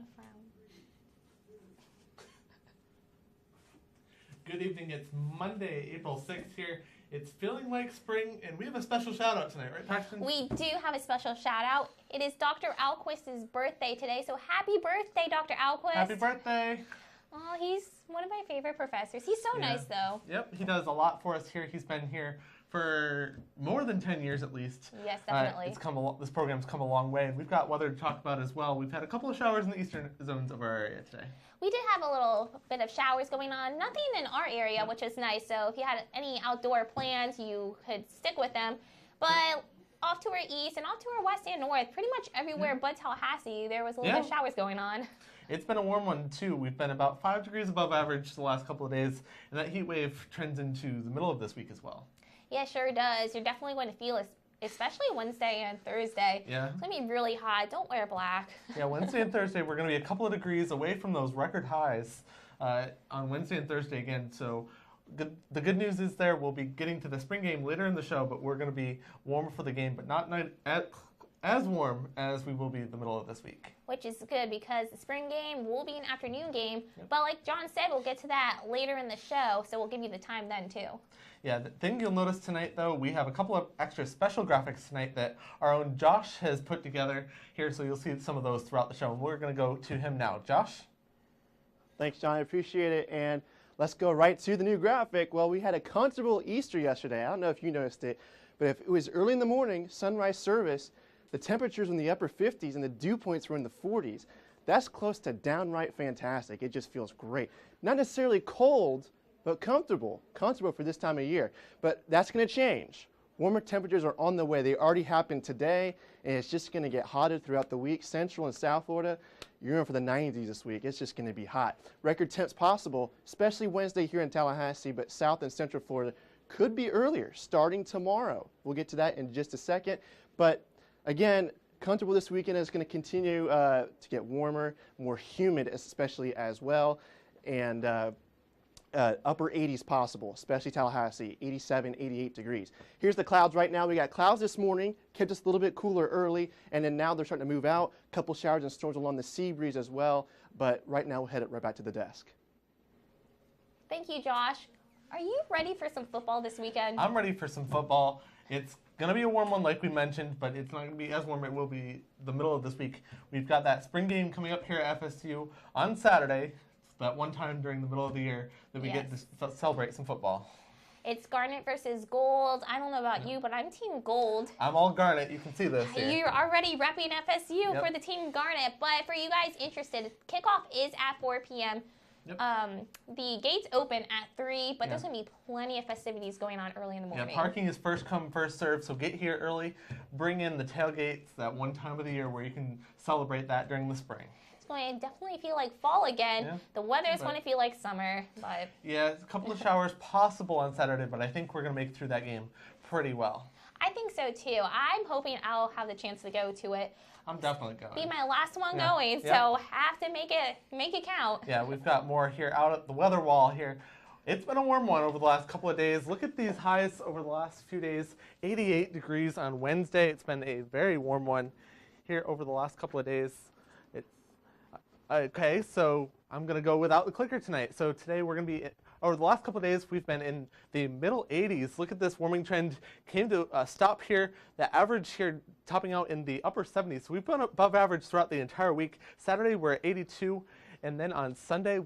gonna frown. Good evening. It's Monday, April 6th here. It's feeling like spring, and we have a special shout out tonight, right, Paxton? We do have a special shout out. It is Dr. Ahlquist's birthday today, so happy birthday, Dr. Ahlquist. Happy birthday. Oh, he's one of my favorite professors. He's so nice, though. Yep, he does a lot for us here. He's been here for more than 10 years at least. Yes, definitely. This program's come a long way, and we've got weather to talk about as well. We've had a couple of showers in the eastern zones of our area today. We did have a little bit of showers going on. Nothing in our area, which is nice. So if you had any outdoor plans, you could stick with them. But off to our east and off to our west and north, pretty much everywhere but Tallahassee, there was a little bit of showers going on. It's been a warm one, too. We've been about 5 degrees above average the last couple of days, and that heat wave trends into the middle of this week as well. Yeah, sure does. You're definitely going to feel it, especially Wednesday and Thursday. Yeah. It's going to be really hot. Don't wear black. Yeah, Wednesday and Thursday, we're going to be a couple of degrees away from those record highs on Wednesday and Thursday again. So the good news is we'll be getting to the spring game later in the show, but we're going to be warmer for the game, but not as warm as we will be in the middle of this week. Which is good because the spring game will be an afternoon game. Yep. But like John said, we'll get to that later in the show, so we'll give you the time then too. Yeah, the thing you'll notice tonight, though, we have a couple of extra special graphics tonight that our own Josh has put together here, so you'll see some of those throughout the show. And we're going to go to him now. Josh? Thanks, John. I appreciate it. And let's go right to the new graphic. Well, we had a comfortable Easter yesterday. I don't know if you noticed it, but if it was early in the morning, sunrise service, the temperatures were in the upper 50s and the dew points were in the 40s. That's close to downright fantastic. It just feels great. Not necessarily cold, but comfortable for this time of year. But that's going to change. Warmer temperatures are on the way. They already happened today, and it's just going to get hotter throughout the week. Central and South Florida, you're in for the 90s this week. It's just going to be hot. Record temps possible, especially Wednesday here in Tallahassee, but South and Central Florida could be earlier, starting tomorrow. We'll get to that in just a second. But again, comfortable this weekend. Is going to continue to get warmer, more humid especially as well, and upper 80s possible, especially Tallahassee, 87, 88 degrees. Here's the clouds right now. We got clouds this morning, kept us a little bit cooler early, and then now they're starting to move out. A couple showers and storms along the sea breeze as well, but right now we'll head it right back to the desk. Thank you, Josh. Are you ready for some football this weekend? I'm ready for some football. It's going to be a warm one like we mentioned, but it's not going to be as warm. It will be the middle of this week. We've got that spring game coming up here at FSU on Saturday. That one time during the middle of the year that we get to celebrate some football. It's Garnet versus Gold. I don't know about you, but I'm Team Gold. I'm all Garnet. You can see this here. You're already repping FSU for the Team Garnet. But for you guys interested, kickoff is at 4 p.m. Yep. The gates open at 3, but there's going to be plenty of festivities going on early in the morning. Yeah, parking is first come, first served, so get here early. Bring in the tailgates, that one time of the year where you can celebrate that during the spring. Going to definitely feel like fall again. Yeah. The weather is going to feel like summer. But yeah, a couple of showers possible on Saturday, but I think we're going to make it through that game pretty well. I think so too. I'm hoping I'll have the chance to go to it. I'm definitely going. Be my last one going, so have to make it count. Yeah, we've got more here out at the weather wall here. It's been a warm one over the last couple of days. Look at these highs over the last few days. 88 degrees on Wednesday. It's been a very warm one here over the last couple of days. Okay, so I'm going to go without the clicker tonight. So today we're going to be, over the last couple of days, we've been in the middle 80s. Look at this warming trend. Came to a stop here. The average here topping out in the upper 70s. So we've been above average throughout the entire week. Saturday we're at 82. And then on Sunday,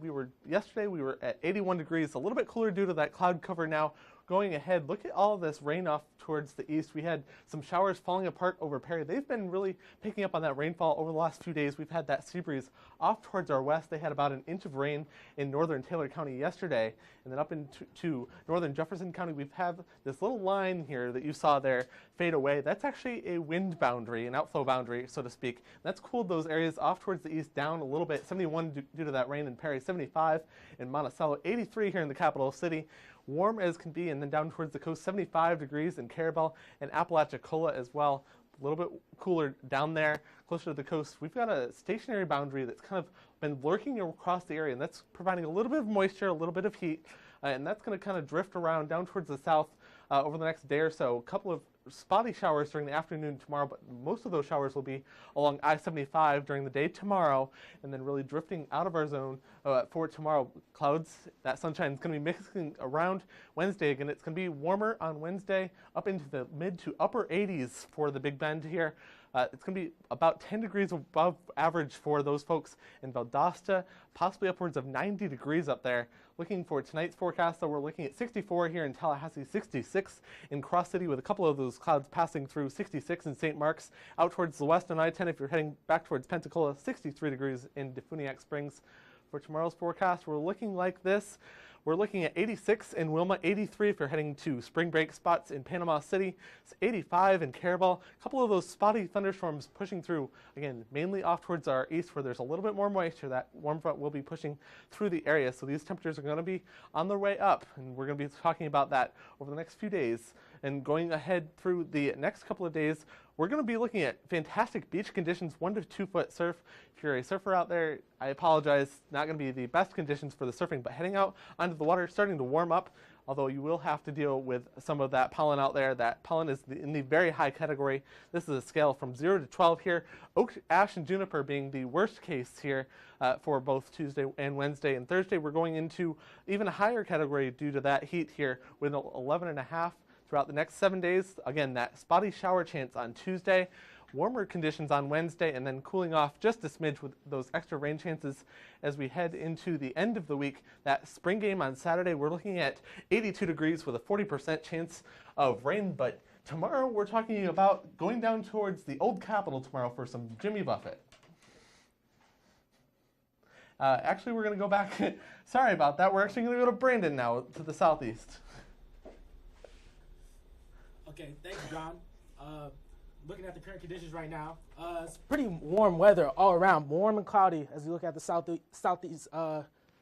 yesterday we were at 81 degrees. A little bit cooler due to that cloud cover now. Going ahead, look at all this rain off towards the east. We had some showers falling apart over Perry. They've been really picking up on that rainfall over the last few days. We've had that sea breeze off towards our west. They had about an inch of rain in northern Taylor County yesterday. And then up into northern Jefferson County, we've had this little line here that you saw there fade away. That's actually a wind boundary, an outflow boundary, so to speak. That's cooled those areas off towards the east down a little bit. 71 due to that rain in Perry, 75 in Monticello, 83 here in the capital city. Warm as can be, and then down towards the coast, 75 degrees in Carabel and Apalachicola as well. A little bit cooler down there, closer to the coast. We've got a stationary boundary that's kind of been lurking across the area, and that's providing a little bit of moisture, a little bit of heat, and that's going to kind of drift around down towards the south over the next day or so. A couple of spotty showers during the afternoon tomorrow, but most of those showers will be along I-75 during the day tomorrow, and then really drifting out of our zone for tomorrow. Clouds, that sunshine is going to be mixing around Wednesday again. It's going to be warmer on Wednesday, up into the mid to upper 80s for the Big Bend here. It's going to be about 10 degrees above average for those folks in Valdosta, possibly upwards of 90 degrees up there. Looking for tonight's forecast, though, we're looking at 64 here in Tallahassee, 66 in Cross City, with a couple of those clouds passing through, 66 in St. Mark's. Out towards the west on I-10, if you're heading back towards Pensacola, 63 degrees in Defuniak Springs. For tomorrow's forecast, we're looking like this. We're looking at 86 in Wilma, 83 if you're heading to spring break spots in Panama City. It's 85 in Carabel. A couple of those spotty thunderstorms pushing through, again, mainly off towards our east where there's a little bit more moisture. That warm front will be pushing through the area. So these temperatures are going to be on their way up, and we're going to be talking about that over the next few days. And going ahead through the next couple of days, we're going to be looking at fantastic beach conditions, 1 to 2 foot surf. If you're a surfer out there, I apologize, not going to be the best conditions for the surfing, but heading out onto the water, starting to warm up, although you will have to deal with some of that pollen out there. That pollen is in the very high category. This is a scale from 0 to 12 here. Oak, ash, and juniper being the worst case here for both Tuesday and Wednesday. And Thursday, we're going into even a higher category due to that heat here with 11.5. Throughout the next 7 days. Again, that spotty shower chance on Tuesday, warmer conditions on Wednesday, and then cooling off just a smidge with those extra rain chances as we head into the end of the week. That spring game on Saturday, we're looking at 82 degrees with a 40% chance of rain, but tomorrow we're talking about going down towards the Old Capitol tomorrow for some Jimmy Buffett. Actually, we're going to go back. Sorry about that. We're actually going to go to Brandon now, to the southeast. Okay, thank you, John. Looking at the current conditions right now, it's pretty warm weather all around, warm and cloudy as we look at the southeast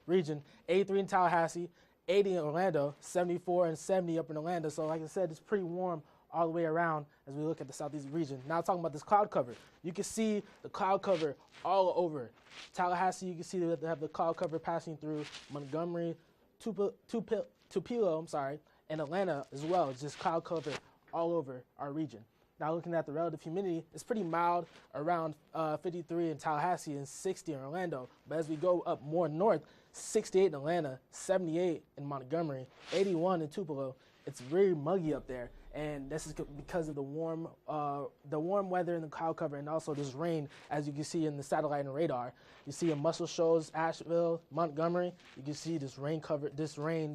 region. 83 in Tallahassee, 80 in Orlando, 74 and 70 up in Orlando. So like I said, it's pretty warm all the way around as we look at the southeast region. Now talking about this cloud cover, you can see the cloud cover all over. Tallahassee, you can see that they have the cloud cover passing through Montgomery, Tupelo, and Atlanta as well. It's just cloud cover all over our region. Now looking at the relative humidity, it's pretty mild, around 53 in Tallahassee and 60 in Orlando. But as we go up more north, 68 in Atlanta, 78 in Montgomery, 81 in Tupelo. It's very muggy up there, and this is because of the warm weather and the cloud cover, and also this rain, as you can see in the satellite and radar. You see in Muscle Shoals, Asheville, Montgomery, you can see this rain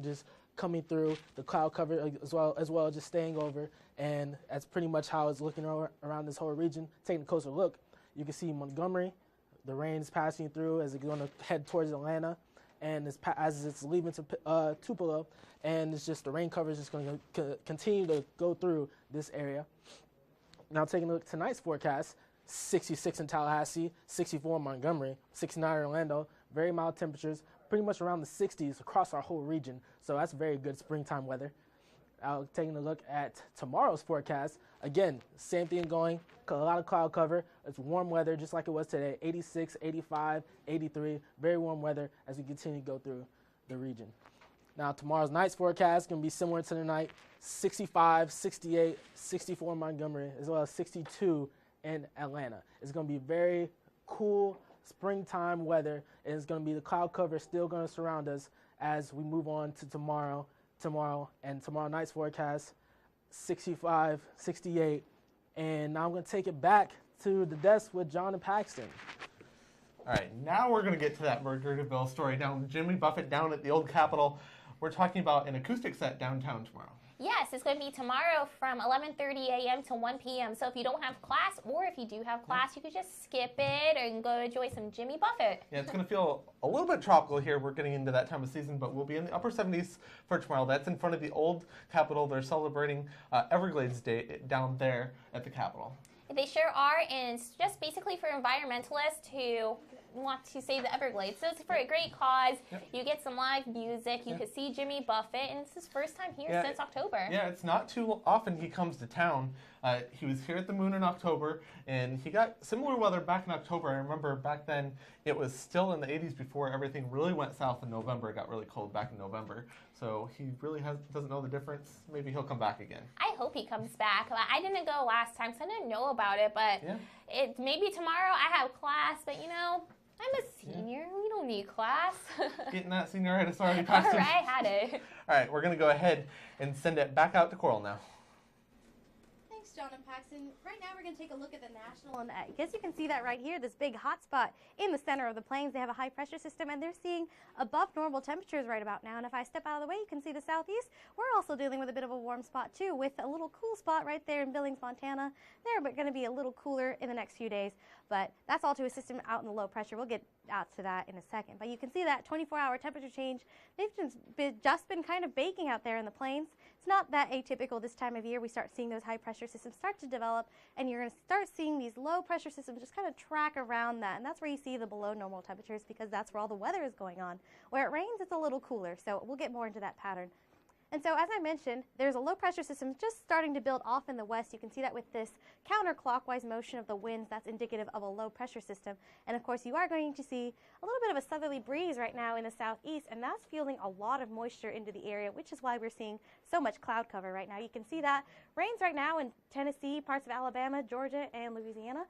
just coming through, the cloud cover as well just staying over, and that's pretty much how it's looking around this whole region. Taking a closer look, you can see Montgomery, the rain is passing through as it's going to head towards Atlanta, and as it's leaving to Tupelo, and it's just the rain cover is just going to continue to go through this area. Now taking a look at tonight's forecast, 66 in Tallahassee, 64 in Montgomery, 69 in Orlando, very mild temperatures, pretty much around the 60s across our whole region. So that's very good springtime weather. Taking a look at tomorrow's forecast, again, same thing going, a lot of cloud cover. It's warm weather just like it was today, 86, 85, 83, very warm weather as we continue to go through the region. Now tomorrow's night's forecast is going to be similar to tonight, 65, 68, 64 in Montgomery, as well as 62 in Atlanta. It's going to be very cool springtime weather, and it's going to be the cloud cover still going to surround us as we move on to tomorrow, and tomorrow night's forecast, 65, 68, and now I'm going to take it back to the desk with Jon and Paxton. All right, now we're going to get to that Margaritaville story down Jimmy Buffett down at the Old Capitol. We're talking about an acoustic set downtown tomorrow. Yes, it's going to be tomorrow from 11:30 a.m. to 1 p.m. So if you don't have class, or if you do have class, you could just skip it and go enjoy some Jimmy Buffett. Yeah, it's going to feel a little bit tropical here. We're getting into that time of season, but we'll be in the upper 70s for tomorrow. That's in front of the Old Capitol. They're celebrating Everglades Day down there at the Capitol. They sure are, and it's just basically for environmentalists who want to save the Everglades. So it's for a great cause. Yep. You get some live music. You could see Jimmy Buffett, and it's his first time here since October. Yeah, it's not too often he comes to town. He was here at the Moon in October, and he got similar weather back in October. I remember back then it was still in the 80s before everything really went south in November. It got really cold back in November. So he really doesn't know the difference. Maybe he'll come back again. I hope he comes back. I didn't go last time, so I didn't know about it. But maybe tomorrow I have class. But you know, I'm a senior. We don't need class. Getting that senioritis already, Paxton. All right, had it. All right, we're going to go ahead and send it back out to Coral now. Thanks, Jon and Paxton. Right now we're going to take a look at the national, and I guess you can see that right here, this big hot spot in the center of the plains. They have a high pressure system, and they're seeing above normal temperatures right about now. And if I step out of the way, you can see the southeast. We're also dealing with a bit of a warm spot too, with a little cool spot right there in Billings, Montana. They're going to be a little cooler in the next few days, but that's all to a system out in the low pressure. We'll get out to that in a second. But you can see that 24-hour temperature change. They've just been kind of baking out there in the plains. It's not that atypical this time of year. We start seeing those high pressure systems start to develop, and you're going to start seeing these low pressure systems just kind of track around that. And that's where you see the below normal temperatures, because that's where all the weather is going on. Where it rains, it's a little cooler. So we'll get more into that pattern. And so, as I mentioned, there's a low pressure system just starting to build off in the west. You can see that with this counterclockwise motion of the winds. That's indicative of a low pressure system. And of course, you are going to see a little bit of a southerly breeze right now in the southeast, and that's fueling a lot of moisture into the area, which is why we're seeing so much cloud cover right now. You can see that rains right now in Tennessee, parts of Alabama, Georgia, and Louisiana.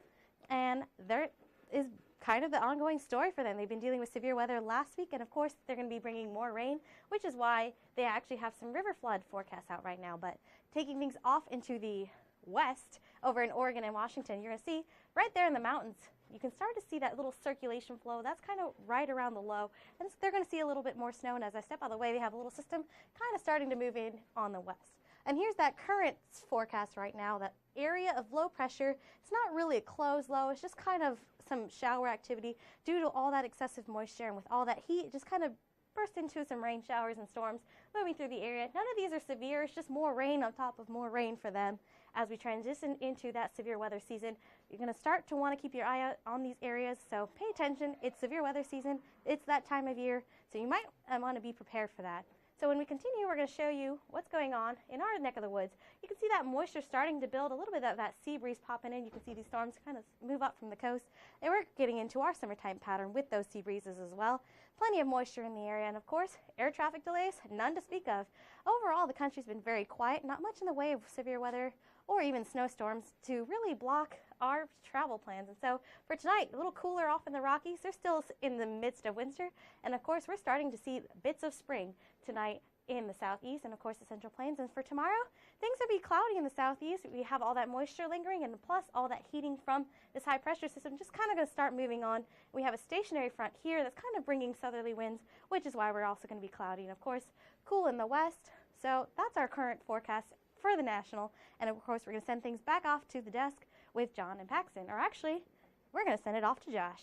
And there is kind of the ongoing story for them. They've been dealing with severe weather last week, and of course they're going to be bringing more rain, which is why they actually have some river flood forecasts out right now. But taking things off into the west, over in Oregon and Washington, you're going to see right there in the mountains, you can start to see that little circulation flow. That's kind of right around the low, and so they're going to see a little bit more snow. And as I step out of the way, they have a little system kind of starting to move in on the west. And here's that current forecast right now, that area of low pressure. It's not really a closed low, it's just kind of some shower activity due to all that excessive moisture, and with all that heat, it just kind of burst into some rain showers and storms moving through the area. None of these are severe, it's just more rain on top of more rain for them. As we transition into that severe weather season, you're going to start to want to keep your eye out on these areas, so pay attention. It's severe weather season, it's that time of year, so you might want to be prepared for that. So when we continue, we're going to show you what's going on in our neck of the woods. You can see that moisture starting to build, a little bit of that sea breeze popping in. You can see these storms kind of move up from the coast. And we're getting into our summertime pattern with those sea breezes as well. Plenty of moisture in the area, and of course, air traffic delays, none to speak of. Overall, the country's been very quiet, not much in the way of severe weather or even snowstorms to really block our travel plans. And so for tonight, a little cooler off in the Rockies. They're still in the midst of winter. And of course, we're starting to see bits of spring tonight in the southeast and of course the central plains. And for tomorrow, things will be cloudy in the southeast. We have all that moisture lingering, and plus all that heating from this high pressure system just kind of going to start moving on. We have a stationary front here that's kind of bringing southerly winds, which is why we're also going to be cloudy and of course cool in the west. So that's our current forecast for the national. And of course, we're going to send things back off to the desk with Jon and Paxton. Or actually, we're going to send it off to Josh.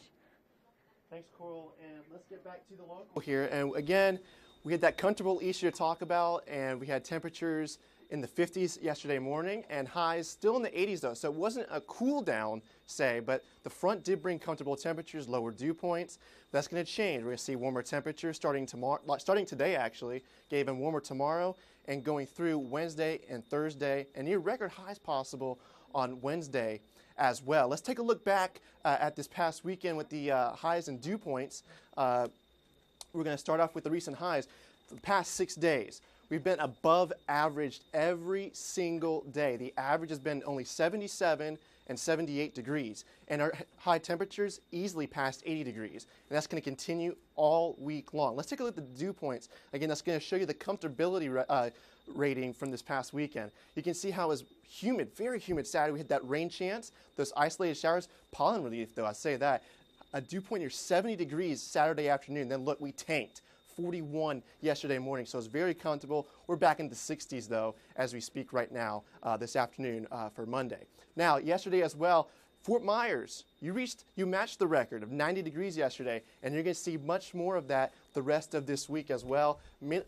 Thanks, Coral. And let's get back to the local here. And again, we had that comfortable Easter to talk about, and we had temperatures in the 50s yesterday morning and highs still in the 80s though. So it wasn't a cool down, say, but the front did bring comfortable temperatures, lower dew points. That's going to change. We're going to see warmer temperatures starting today actually, get even warmer tomorrow, and going through Wednesday and Thursday, and near record highs possible on Wednesday as well. Let's take a look back at this past weekend with the highs and dew points. We're going to start off with the recent highs. For the past 6 days, we've been above average every single day. The average has been only 77 and 78 degrees, and our high temperatures easily past 80 degrees, and that's going to continue all week long. Let's take a look at the dew points. Again, that's going to show you the comfortability rating from this past weekend. You can see how it was humid, very humid Saturday. We had that rain chance, those isolated showers, pollen relief though, I say that. A dew point near 70 degrees Saturday afternoon. Then look, we tanked 41 yesterday morning, so it's very comfortable. We're back in the 60s though as we speak right now this afternoon for Monday. Now, yesterday as well, Fort Myers, you matched the record of 90 degrees yesterday, and you're going to see much more of that the rest of this week as well.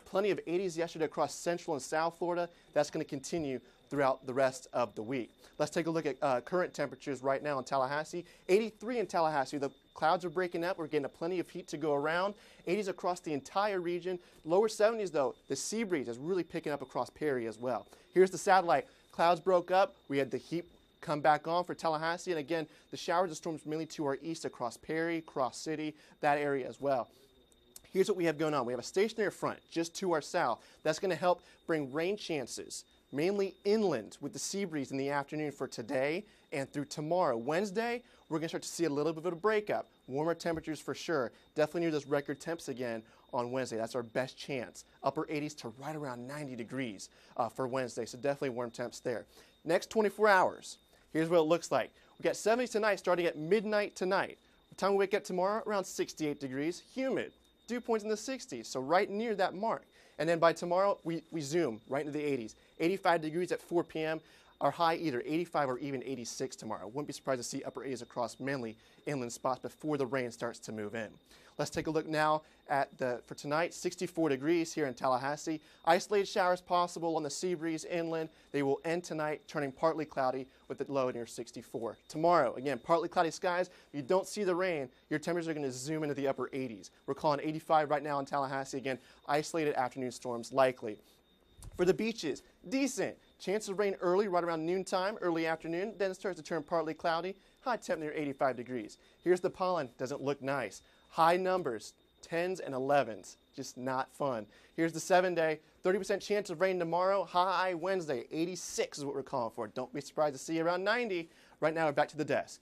Plenty of 80s yesterday across Central and South Florida. That's going to continue throughout the rest of the week. Let's take a look at current temperatures right now in Tallahassee. 83 in Tallahassee. The clouds are breaking up. We're getting plenty of heat to go around. 80s across the entire region. Lower 70s though. The sea breeze is really picking up across Perry as well. Here's the satellite. Clouds broke up. We had the heat come back on for Tallahassee, and again, the showers and storms mainly to our east across Perry, Cross City, that area as well. Here's what we have going on. We have a stationary front just to our south. That's going to help bring rain chances, mainly inland with the sea breeze in the afternoon for today and through tomorrow. Wednesday, we're going to start to see a little bit of a breakup. Warmer temperatures for sure. Definitely near those record temps again on Wednesday. That's our best chance. Upper 80s to right around 90 degrees for Wednesday. So definitely warm temps there. Next 24 hours, here's what it looks like. We got 70s tonight starting at midnight tonight. By the time we wake up tomorrow, around 68 degrees, humid. Dew points in the 60s, so right near that mark. And then by tomorrow, we zoom right into the 80s. 85 degrees at 4 p.m. Our high either 85 or even 86 tomorrow. Wouldn't be surprised to see upper 80s across mainly inland spots before the rain starts to move in. Let's take a look now at for tonight, 64 degrees here in Tallahassee. Isolated showers possible on the sea breeze inland. They will end tonight, turning partly cloudy with a low near 64. Tomorrow, again, partly cloudy skies. If you don't see the rain, your temperatures are going to zoom into the upper 80s. We're calling 85 right now in Tallahassee. Again, isolated afternoon storms likely. For the beaches, decent. Chance of rain early, right around noontime, early afternoon. Then it starts to turn partly cloudy. High temp near 85 degrees. Here's the pollen. Doesn't look nice. High numbers, 10s and 11s. Just not fun. Here's the 7-day. 30% chance of rain tomorrow. High Wednesday. 86 is what we're calling for. Don't be surprised to see around 90. Right now, we're back to the desk.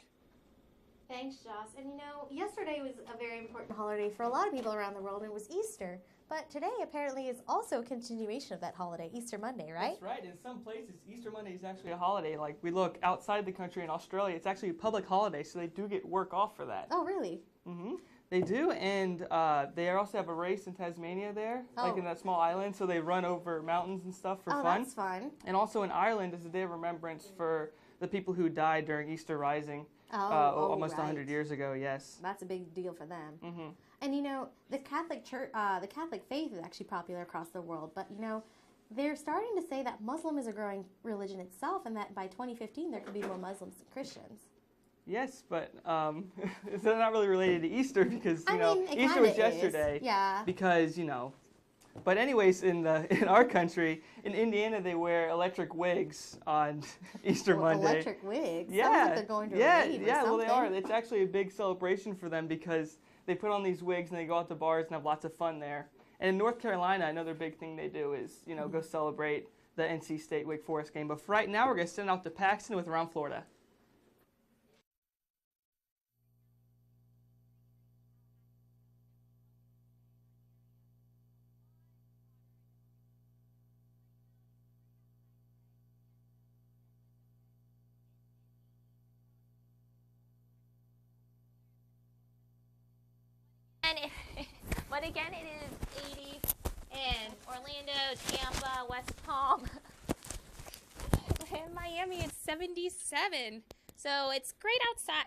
Thanks, Joss. And you know, yesterday was a very important holiday for a lot of people around the world, and it was Easter. But today apparently is also a continuation of that holiday, Easter Monday, right? That's right. In some places, Easter Monday is actually a holiday. Like we look outside the country in Australia, it's actually a public holiday, so they do get work off for that. Oh, really? Mm-hmm. They do, and they also have a race in Tasmania there, like in that small island, so they run over mountains and stuff for fun. Oh, that's fun. And also in Ireland is a day of remembrance for the people who died during Easter Rising almost 100 years ago, yes. That's a big deal for them. Mm-hmm. And you know, the Catholic Church, the Catholic faith is actually popular across the world, but you know, they're starting to say that Muslim is a growing religion itself, and that by 2015 there could be more Muslims than Christians. Yes, but it's not really related to Easter because Easter was yesterday. Yeah. Because but anyways, in our country, in Indiana, they wear electric wigs on Easter Monday. Electric wigs. Yeah. Sounds like they're going to a rave or well, they are. something. It's actually a big celebration for them because they put on these wigs and they go out to bars and have lots of fun there. And in North Carolina, another big thing they do is go celebrate the NC State Wake Forest game. But for right now, we're going to send out to Paxton with Around Florida. But again, it is 80 in Orlando, Tampa, West Palm. In Miami, it's 77. So it's great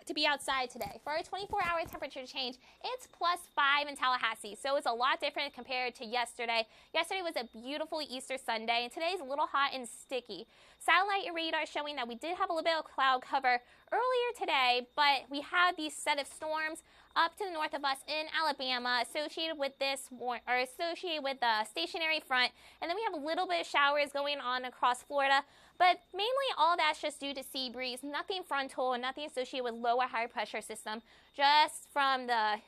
to be outside today. For our 24-hour temperature change, it's +5 in Tallahassee. So it's a lot different compared to yesterday. Yesterday was a beautiful Easter Sunday, and today's a little hot and sticky. Satellite radar showing that we did have a little bit of cloud cover earlier today, but we have these set of storms up to the north of us in Alabama associated with the stationary front, and then we have a little bit of showers going on across Florida, but mainly all that's just due to sea breeze, nothing frontal and nothing associated with low or high pressure system, just from the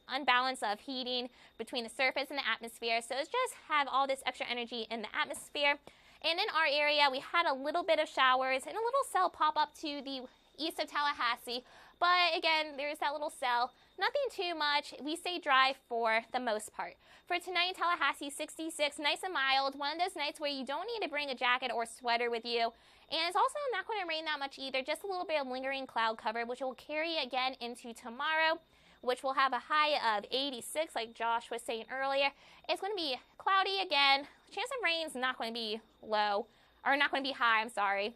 unbalance of heating between the surface and the atmosphere. So it's just have all this extra energy in the atmosphere. And in our area, we had a little bit of showers and a little cell pop up to the east of Tallahassee. But again, there's that little cell. Nothing too much. We stay dry for the most part. For tonight in Tallahassee, 66, nice and mild. One of those nights where you don't need to bring a jacket or sweater with you. And it's also not going to rain that much either. Just a little bit of lingering cloud cover, which will carry again into tomorrow, which will have a high of 86, like Josh was saying earlier. It's going to be cloudy again. Chance of rain is not going to be low, or not going to be high, I'm sorry.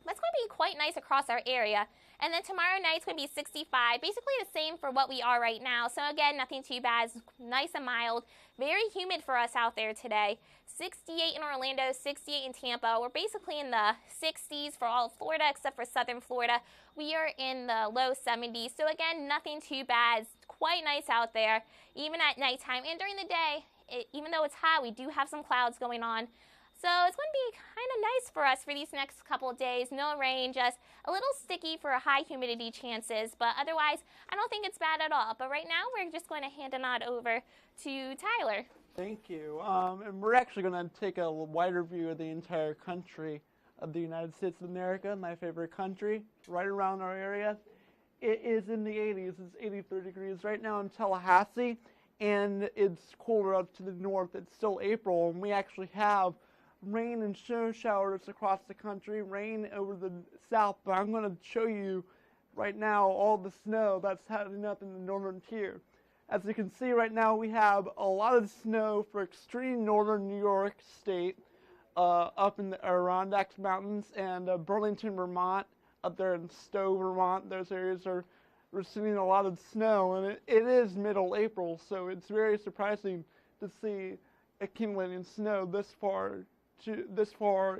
But it's going to be quite nice across our area. And then tomorrow night's going to be 65, basically the same for what we are right now. So again, nothing too bad, it's nice and mild. Very humid for us out there today. 68 in Orlando, 68 in Tampa. We're basically in the 60s for all of Florida except for southern Florida. We are in the low 70s. So again, nothing too bad. It's quite nice out there, even at nighttime and during the day. Even though it's hot, we do have some clouds going on. So it's going to be kind of nice for us for these next couple of days. No rain, just a little sticky for high humidity chances, but otherwise I don't think it's bad at all. But right now we're just going to hand the nod over to Tyler. Thank you. And we're actually going to take a wider view of the entire country of the United States of America, my favorite country, right around our area. It is in the 80s. It's 83 degrees right now in Tallahassee, and it's colder up to the north. It's still April, and we actually have rain and snow showers across the country, rain over the south, but I'm going to show you right now all the snow that's heading up in the northern tier. As you can see right now, we have a lot of snow for extreme northern New York State, up in the Adirondacks Mountains and Burlington, Vermont, up there in Stowe, Vermont. Those areas are receiving a lot of snow, and it is middle April, so it's very surprising to see accumulating snow this far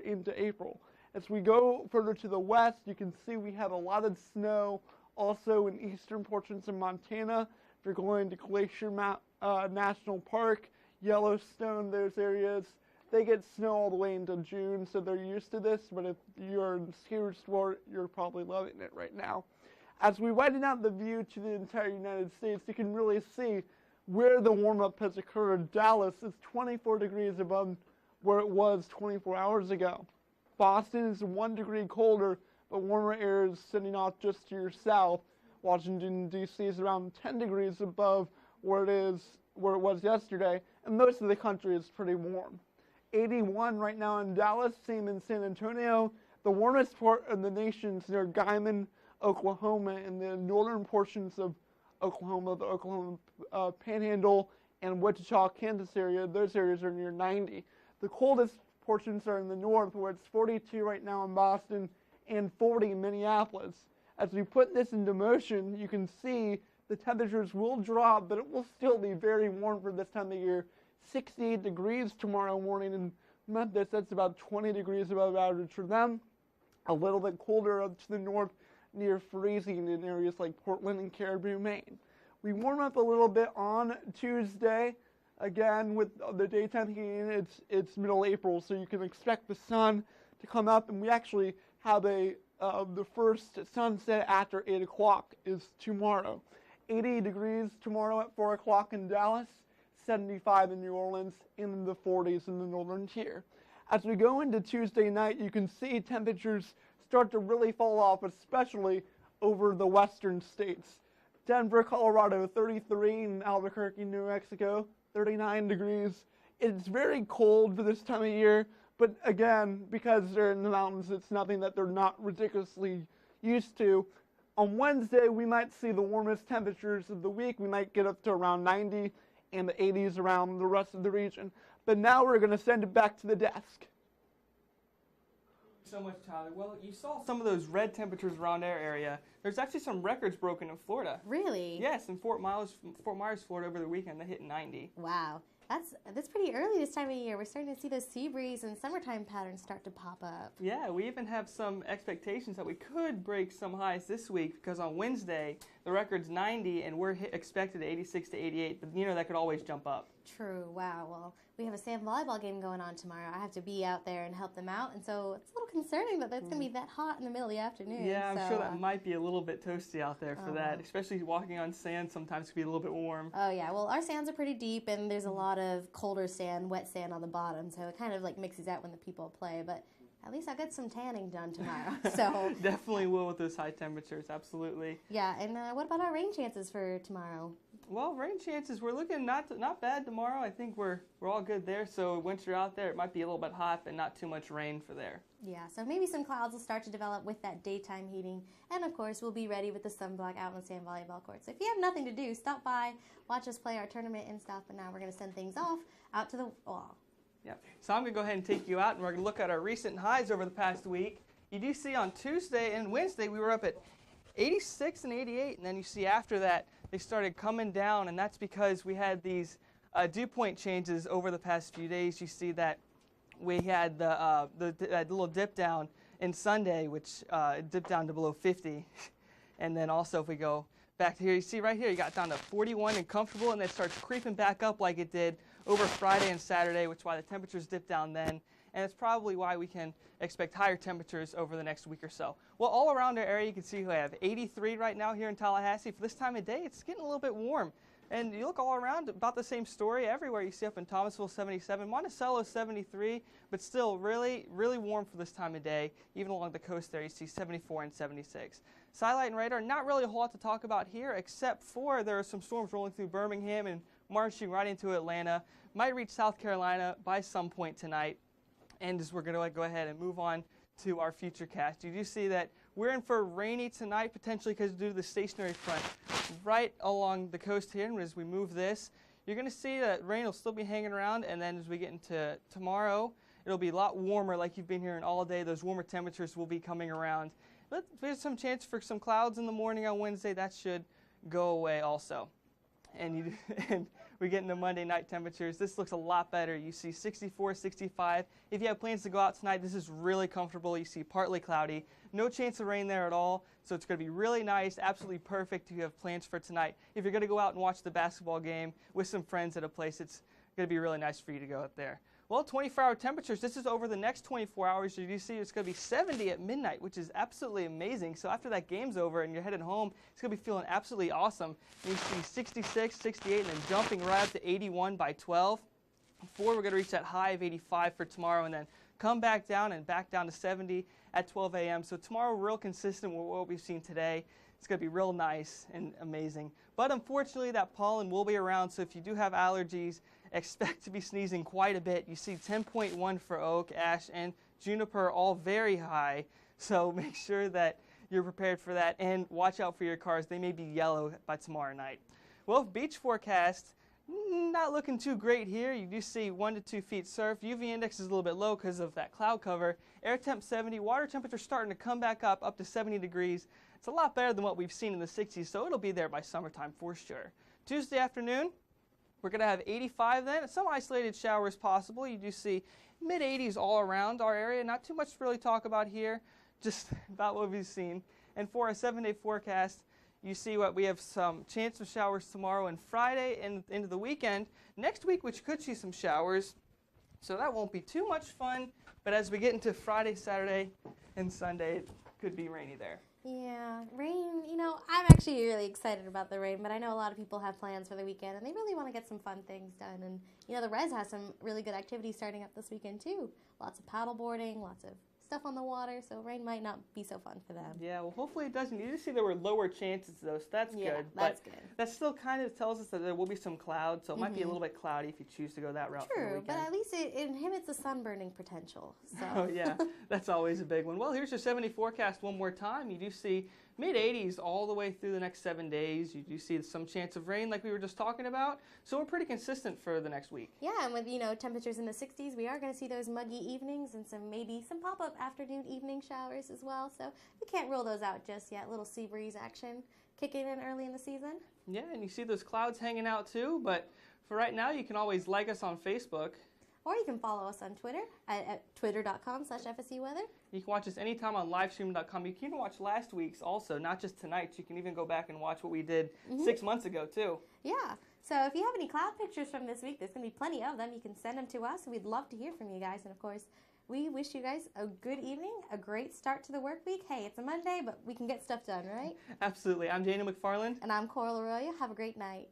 into April. As we go further to the west, you can see we have a lot of snow also in eastern portions of Montana. If you're going to Glacier National Park, Yellowstone, those areas, they get snow all the way into June, so they're used to this, but if you're in ski sport, you're probably loving it right now. As we widen out the view to the entire United States, you can really see where the warm-up has occurred. Dallas is 24 degrees above where it was 24 hours ago. Boston is 1 degree colder, but warmer air is sitting off just to your south. Washington, D.C. is around 10 degrees above where it was yesterday, and most of the country is pretty warm. 81 right now in Dallas, same in San Antonio. The warmest part of the nation is near Guymon, Oklahoma, in the northern portions of Oklahoma, the Oklahoma Panhandle, and Wichita, Kansas area. Those areas are near 90. The coldest portions are in the north, where it's 42 right now in Boston and 40 in Minneapolis. As we put this into motion, you can see the temperatures will drop, but it will still be very warm for this time of year. 68 degrees tomorrow morning in Memphis. That's about 20 degrees above average for them. A little bit colder up to the north, near freezing in areas like Portland and Caribou, Maine. We warm up a little bit on Tuesday. Again, with the daytime heating, it's middle April, so you can expect the sun to come up, and we actually have the first sunset after 8 o'clock is tomorrow. 80 degrees tomorrow at 4 o'clock in Dallas, 75 in New Orleans, in the 40s in the northern tier. As we go into Tuesday night, you can see temperatures start to really fall off, especially over the western states. Denver, Colorado, 33, and Albuquerque, New Mexico, 39 degrees. It's very cold for this time of year, but again, because they're in the mountains, it's nothing that they're not ridiculously used to. On Wednesday, we might see the warmest temperatures of the week. We might get up to around 90 and the 80s around the rest of the region. But now we're going to send it back to the desk. So much, Tyler. Well, you saw some of those red temperatures around our area. There's actually some records broken in Florida. Really? Yes, in Fort Myers, Florida, over the weekend, they hit 90. Wow. That's pretty early this time of year. We're starting to see those sea breeze and summertime patterns start to pop up. Yeah, we even have some expectations that we could break some highs this week, because on Wednesday, the record's 90, and we're expected 86 to 88, but you know that could always jump up. True. Wow. Well, we have a sand volleyball game going on tomorrow. I have to be out there and help them out, and so it's a little concerning that it's going to be that hot in the middle of the afternoon. Yeah, I'm sure that might be a little bit toasty out there for that, especially walking on sand sometimes can be a little bit warm. Oh, yeah. Well, our sands are pretty deep, and there's a lot of colder sand, wet sand on the bottom, so it kind of like mixes out when the people play, but at least I'll get some tanning done tomorrow. So Definitely will with those high temperatures, absolutely. Yeah, and what about our rain chances for tomorrow? Well, rain chances, we're looking not bad tomorrow. I think we're all good there. So once you're out there, it might be a little bit hot, but not too much rain for there. Yeah, so maybe some clouds will start to develop with that daytime heating. And of course, we'll be ready with the sunblock out on the sand volleyball court. So if you have nothing to do, stop by, watch us play our tournament and stuff. But now we're going to send things off out to the wall. Yep. So I'm going to go ahead and take you out, and we're going to look at our recent highs over the past week. You do see on Tuesday and Wednesday, we were up at 86 and 88, and then you see after that, they started coming down, and that's because we had these dew point changes over the past few days. You see that we had that little dip down in Sunday, which dipped down to below 50. And then also if we go back to here, you see right here, you got down to 41 and comfortable, and then it starts creeping back up like it did over Friday and Saturday, which is why the temperatures dip down then. And it's probably why we can expect higher temperatures over the next week or so. Well, all around our area, you can see we have 83 right now here in Tallahassee. For this time of day, it's getting a little bit warm. And you look all around, about the same story everywhere. You see up in Thomasville, 77, Monticello, 73, but still really, really warm for this time of day. Even along the coast there, you see 74 and 76. Satellite and radar, not really a whole lot to talk about here, except for there are some storms rolling through Birmingham and marching right into Atlanta. Might reach South Carolina by some point tonight. And as we're going to go ahead and move on to our future cast, you do see that we're in for rainy tonight, potentially because due to the stationary front right along the coast here. And as we move this, you're going to see that rain will still be hanging around. And then as we get into tomorrow, it'll be a lot warmer like you've been hearing all day. Those warmer temperatures will be coming around. But there's some chance for some clouds in the morning on Wednesday. That should go away also. And we get into Monday night temperatures. This looks a lot better. You see 64, 65. If you have plans to go out tonight, this is really comfortable. You see partly cloudy. No chance of rain there at all. So it's going to be really nice, absolutely perfect if you have plans for tonight. If you're going to go out and watch the basketball game with some friends at a place, it's going to be really nice for you to go out there. Well, 24-hour temperatures, this is over the next 24 hours. You see it's going to be 70 at midnight, which is absolutely amazing. So after that game's over and you're headed home, it's going to be feeling absolutely awesome. And you see 66, 68, and then jumping right up to 81 by 12. Before we're going to reach that high of 85 for tomorrow and then come back down to 70 at 12 a.m. So tomorrow, real consistent with what we've seen today. It's going to be real nice and amazing. But unfortunately, that pollen will be around. So if you do have allergies, expect to be sneezing quite a bit. You see 10.1 for oak, ash, and juniper, all very high. So make sure that you're prepared for that. And watch out for your cars. They may be yellow by tomorrow night. Well, beach forecast, not looking too great here. You do see 1 to 2 feet surf. UV index is a little bit low because of that cloud cover. Air temp 70. Water temperature starting to come back up to 70 degrees. It's a lot better than what we've seen in the 60s, so it'll be there by summertime for sure. Tuesday afternoon, we're going to have 85 then. Some isolated showers possible. You do see mid-80s all around our area. Not too much to really talk about here, just about what we've seen. And for a 7-day forecast, you see what we have some chance of showers tomorrow and Friday and into the weekend. Next week, which could see some showers, so that won't be too much fun. But as we get into Friday, Saturday, and Sunday, it could be rainy there. Yeah, rain, I'm actually really excited about the rain, but I know a lot of people have plans for the weekend, and they really want to get some fun things done. And, the Res has some really good activities starting up this weekend, too. Lots of paddle boarding, lots of stuff on the water, so rain might not be so fun for them. Yeah, well, hopefully it doesn't. You just see there were lower chances, though, so that's good. That's good. That still kind of tells us that there will be some clouds, so it might be a little bit cloudy if you choose to go that route for the weekend. True, but at least it inhibits the sunburning potential. So. Oh, yeah, that's always a big one. Well, here's your 70 forecast one more time. You do see mid-80s all the way through the next 7 days. You do see some chance of rain like we were just talking about, so we're pretty consistent for the next week. Yeah, and with, temperatures in the 60s, we are going to see those muggy evenings and maybe some pop-up afternoon evening showers as well, so we can't rule those out just yet. Little sea breeze action kicking in early in the season. Yeah, and you see those clouds hanging out too, but for right now, you can always like us on Facebook. Or you can follow us on Twitter at twitter.com/FSU Weather. You can watch us anytime on livestream.com. You can even watch last week's also, not just tonight's. You can even go back and watch what we did 6 months ago, too. Yeah. So if you have any cloud pictures from this week, there's going to be plenty of them. You can send them to us. We'd love to hear from you guys. And, of course, we wish you guys a good evening, a great start to the work week. Hey, it's a Monday, but we can get stuff done, right? Absolutely. I'm Daniel McFarland. And I'm Coral Arroyo. Have a great night.